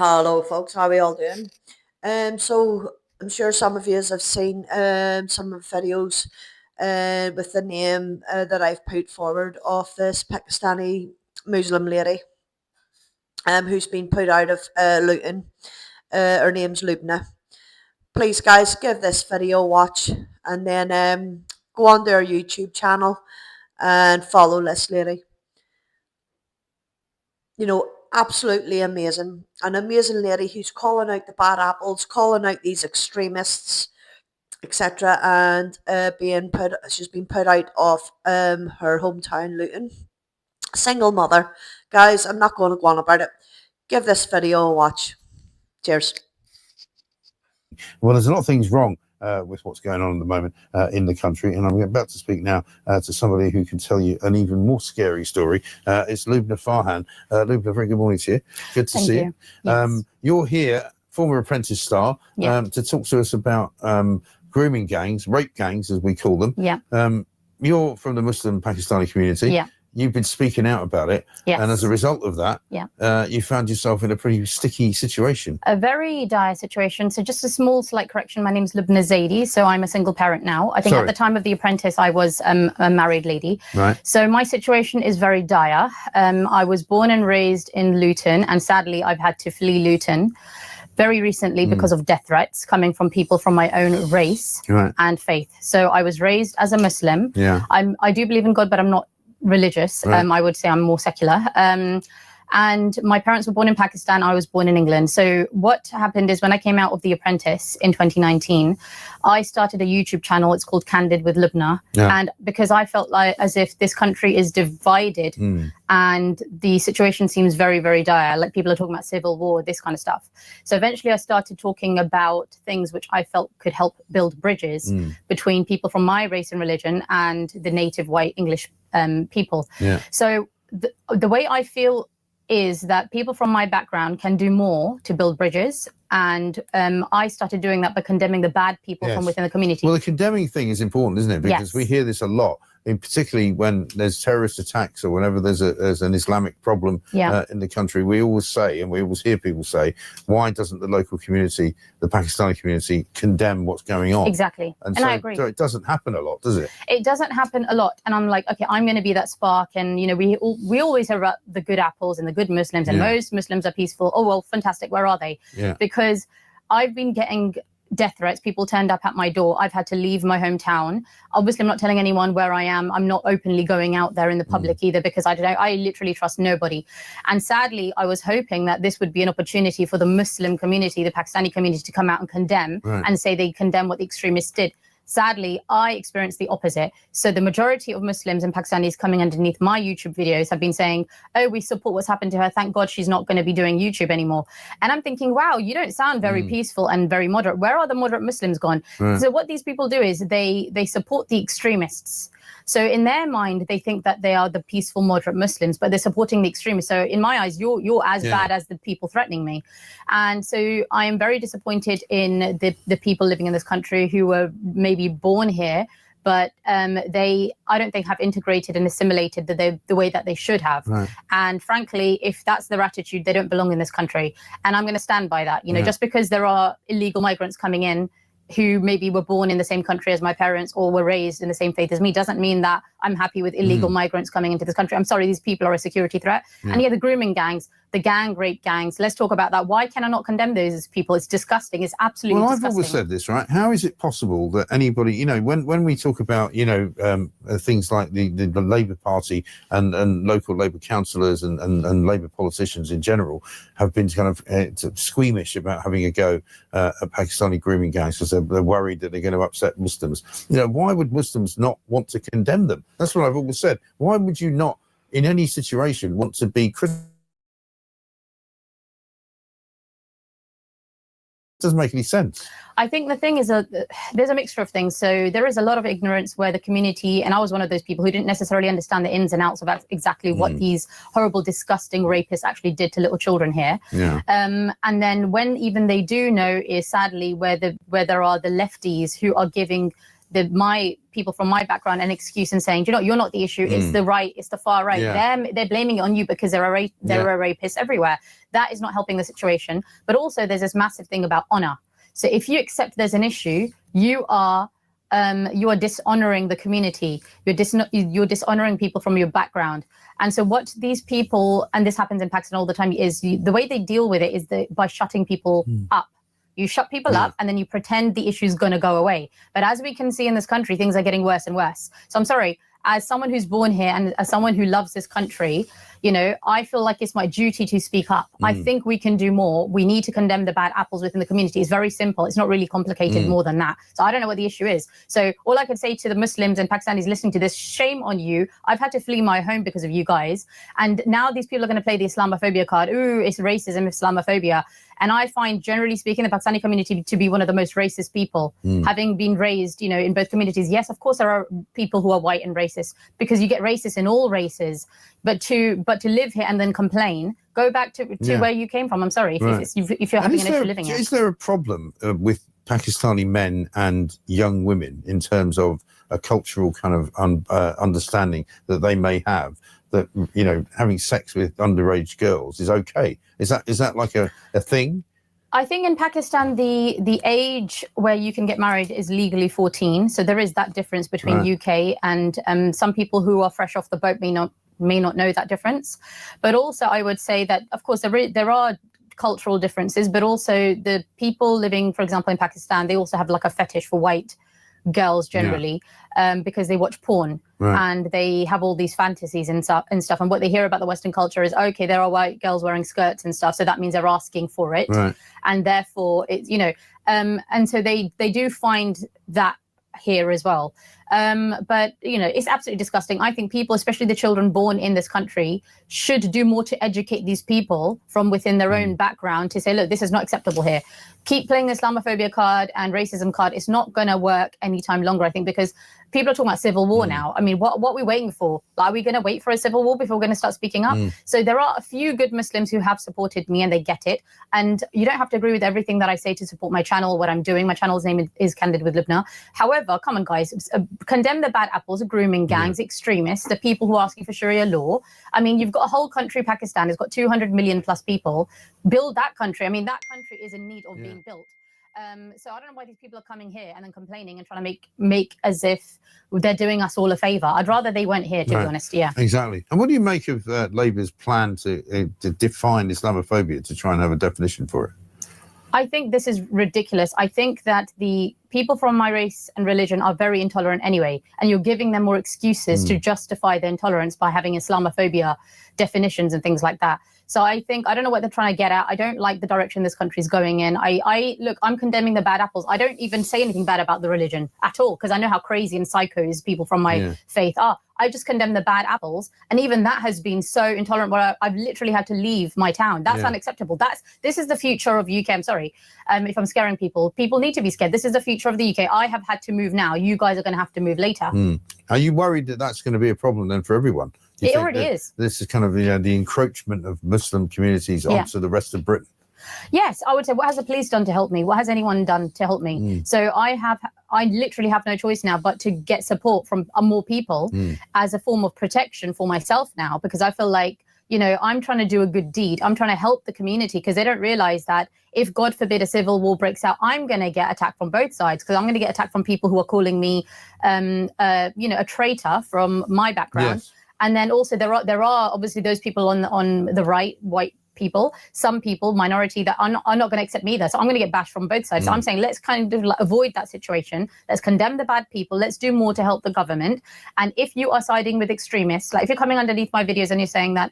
Hello, folks. How are we all doing? So I'm sure some of you have seen some of the videos with the name that I've put forward of this Pakistani Muslim lady who's been put out of Luton. Her name's Lubna. Please, guys, give this video a watch and then go on to our YouTube channel and follow this lady. Absolutely amazing. An amazing lady who's calling out the bad apples, calling out these extremists, etc. And she's been put out of her hometown, Luton. Single mother. Guys, I'm not going to go on about it. Give this video a watch. Cheers. Well, there's a lot of things wrong with what's going on at the moment in the country, and I'm about to speak now to somebody who can tell you an even more scary story. It's Lubna Farhan. Lubna, very good morning to you. Good to see you. Yes. You're here, former Apprentice star, to talk to us about grooming gangs, rape gangs as we call them. Yeah. You're from the Muslim Pakistani community. Yeah. You've been speaking out about it, and as a result of that, you found yourself in a pretty sticky situation. A very dire situation. So just a small slight correction. My name's Lubna Zaidi, so I'm a single parent now. I think at the time of The Apprentice, I was a married lady. Right. So my situation is very dire. I was born and raised in Luton, and sadly, I've had to flee Luton very recently because of death threats coming from people from my own race and faith. So I was raised as a Muslim. Yeah. I do believe in God, but I'm not religious. I would say I'm more secular. And my parents were born in Pakistan. I was born in England. So what happened is when I came out of The Apprentice in 2019, I started a YouTube channel. It's called Candid with Lubna. And because I felt like as if this country is divided and the situation seems very, very dire. Like people are talking about civil war, this kind of stuff. So eventually I started talking about things which I felt could help build bridges between people from my race and religion and the native white English people. So the way I feel is that people from my background can do more to build bridges. And I started doing that by condemning the bad people from within the community. Well, the condemning thing is important, isn't it? Because we hear this a lot, particularly when there's terrorist attacks or whenever there's an Islamic problem in the country. We always say, and we always hear people say, why doesn't the local community, the Pakistani community, condemn what's going on? Exactly. And so, I agree. So it doesn't happen a lot, does it? It doesn't happen a lot. And I'm like, okay, I'm going to be that spark. And, we always hear about the good apples and the good Muslims, and most Muslims are peaceful. Oh, well, fantastic. Where are they? Because I've been getting death threats. People turned up at my door. I've had to leave my hometown. Obviously, I'm not telling anyone where I am. I'm not openly going out there in the public either, because I literally trust nobody. And sadly, I was hoping that this would be an opportunity for the Muslim community, the Pakistani community, to come out and condemn and say they condemn what the extremists did. Sadly, I experienced the opposite. So the majority of Muslims and Pakistanis coming underneath my YouTube videos have been saying, oh, we support what's happened to her. Thank God she's not going to be doing YouTube anymore. And I'm thinking, wow, you don't sound very peaceful and very moderate. Where are the moderate Muslims gone? So what these people do is they support the extremists. So in their mind, they think that they are the peaceful, moderate Muslims, but they're supporting the extremists. So in my eyes, you're as bad as the people threatening me. And so I am very disappointed in the people living in this country who were maybe born here, but I don't think have integrated and assimilated the way that they should have. And frankly, if that's their attitude, they don't belong in this country. And I'm going to stand by that. Just because there are illegal migrants coming in who maybe were born in the same country as my parents or were raised in the same faith as me doesn't mean that I'm happy with illegal migrants coming into this country. I'm sorry, these people are a security threat. And the grooming gangs, the gang rape gangs, let's talk about that. Why can I not condemn those people? It's disgusting. It's absolutely disgusting. I've always said this, right? How is it possible that anybody, when we talk about, things like the Labour Party and local Labour councillors and Labour politicians in general have been kind of squeamish about having a go at Pakistani grooming gangs because they're worried that they're going to upset Muslims. Why would Muslims not want to condemn them? That's what I've always said. Why would you not, in any situation, want to be critical? Doesn't make any sense. I think the thing is there's a mixture of things. So there is a lot of ignorance where the community, and I was one of those people who didn't necessarily understand the ins and outs of exactly what these horrible, disgusting rapists actually did to little children here. And then when even they do know is sadly where there are the lefties who are giving my people from my background an excuse and saying, you know, you're not the issue. It's the right, it's the far right. They're blaming it on you because there are rapists everywhere. That is not helping the situation. But also there's this massive thing about honor. So if you accept there's an issue, you are dishonoring the community. You're dishonoring people from your background. And so what these people, and this happens in Pakistan all the time, is the way they deal with it is by shutting people up. You shut people up and then you pretend the issue is going to go away. But as we can see in this country, things are getting worse and worse. So I'm sorry, as someone who's born here and as someone who loves this country, you know, I feel like it's my duty to speak up. I think we can do more. We need to condemn the bad apples within the community. It's very simple. It's not really complicated more than that. So I don't know what the issue is. So all I can say to the Muslims and Pakistanis listening to this, shame on you. I've had to flee my home because of you guys. And now these people are going to play the Islamophobia card. Ooh, it's racism, Islamophobia. And I find, generally speaking, the Pakistani community to be one of the most racist people, having been raised, you know, in both communities. Yes, of course, there are people who are white and racist because you get racist in all races. But to live here and then complain, go back to where you came from. I'm sorry if you're having an issue living here. Is there a problem with Pakistani men and young women in terms of a cultural kind of understanding that they may have, that, you know, having sex with underage girls is okay? Is that like a thing? I think in Pakistan, the age where you can get married is legally 14. So there is that difference between UK and some people who are fresh off the boat may not know that difference. But also I would say that, of course, there are cultural differences, but also the people living, for example, in Pakistan, they also have like a fetish for white girls generally, because they watch porn and they have all these fantasies and stuff. And what they hear about the Western culture is, okay, there are white girls wearing skirts and stuff, so that means they're asking for it, and therefore it's, you know, and so they do find that here as well. But, you know, it's absolutely disgusting. I think people, especially the children born in this country, should do more to educate these people from within their own background to say, look, this is not acceptable here. Keep playing the Islamophobia card and racism card. It's not going to work anytime longer, I think, because people are talking about civil war now. I mean, what are we waiting for? Are we going to wait for a civil war before we're going to start speaking up? So there are a few good Muslims who have supported me and they get it. And you don't have to agree with everything that I say to support my channel, what I'm doing. My channel's name is Candid with Lubna. However, come on, guys, condemn the bad apples, the grooming gangs, extremists, the people who are asking for Sharia law. I mean, you've got a whole country, Pakistan, it's got 200 million plus people. Build that country. I mean, that country is in need of being built. So I don't know why these people are coming here and then complaining and trying to make as if they're doing us all a favour. I'd rather they weren't here, to be honest. Yeah, exactly. And what do you make of Labour's plan to define Islamophobia, to try and have a definition for it? I think this is ridiculous. I think that the people from my race and religion are very intolerant anyway, and you're giving them more excuses to justify their intolerance by having Islamophobia definitions and things like that. So I don't know what they're trying to get at. I don't like the direction this country is going in. Look, I'm condemning the bad apples. I don't even say anything bad about the religion at all, because I know how crazy and psychos people from my faith are. I just condemn the bad apples. And even that has been so intolerant where I've literally had to leave my town. That's unacceptable. This is the future of UK. I'm sorry if I'm scaring people. People need to be scared. This is the future of the UK. I have had to move now. You guys are going to have to move later. Are you worried that that's going to be a problem then for everyone? It already is. This is kind of, you know, the encroachment of Muslim communities onto the rest of Britain. Yes, I would say, what has the police done to help me? What has anyone done to help me? So I literally have no choice now but to get support from more people as a form of protection for myself now, because I feel like, you know, I'm trying to do a good deed. I'm trying to help the community, because they don't realize that if, God forbid, a civil war breaks out, I'm going to get attacked from both sides, because I'm going to get attacked from people who are calling me, you know, a traitor from my background. Yes. And then also there are obviously those people on the right, white people, some people, minority, that are not going to accept me either. So I'm going to get bashed from both sides. So I'm saying let's kind of avoid that situation. Let's condemn the bad people. Let's do more to help the government. And if you are siding with extremists, like if you're coming underneath my videos and you're saying that,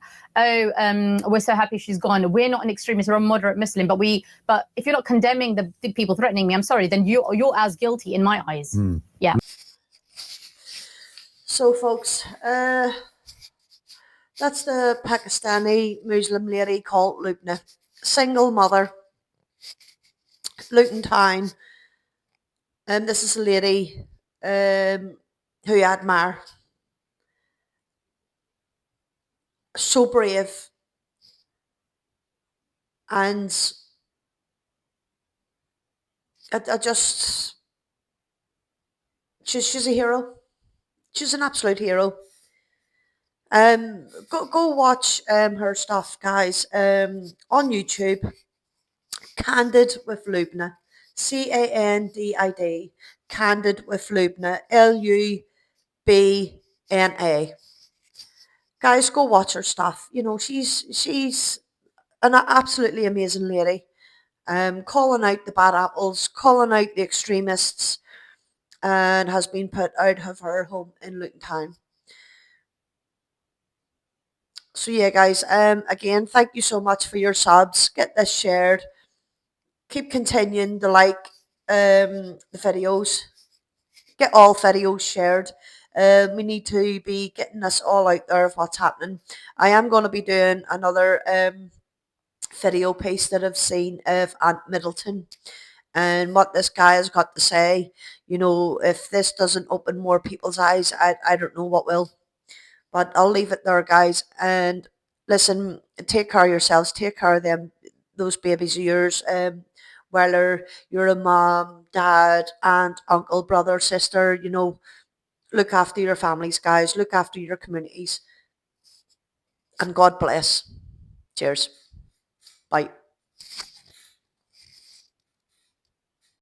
we're so happy she's gone, we're not an extremist, we're a moderate Muslim, but if you're not condemning the people threatening me, I'm sorry, then you're as guilty in my eyes. Yeah. So folks, that's the Pakistani Muslim lady called Lubna, single mother, Luton Town. This is a lady who I admire. So brave, and I just She's a hero. She's an absolute hero. Go watch her stuff, guys. On YouTube, Candid with Lubna, Candid, Candid with Lubna, Lubna. Guys, go watch her stuff. You know, she's an absolutely amazing lady. Calling out the bad apples, calling out the extremists, and has been put out of her home in Luton Town. So yeah, guys. Again, thank you so much for your subs. Get this shared. Keep continuing to like the videos. Get all videos shared. We need to be getting this all out there of what's happening. I am going to be doing another video piece that I've seen of Aunt Middleton and what this guy has got to say. You know, if this doesn't open more people's eyes, I don't know what will. But I'll leave it there, guys. And listen, take care of yourselves. Take care of them, those babies of yours. Whether you're a mom, dad, aunt, uncle, brother, sister, you know, look after your families, guys. Look after your communities. And God bless. Cheers. Bye.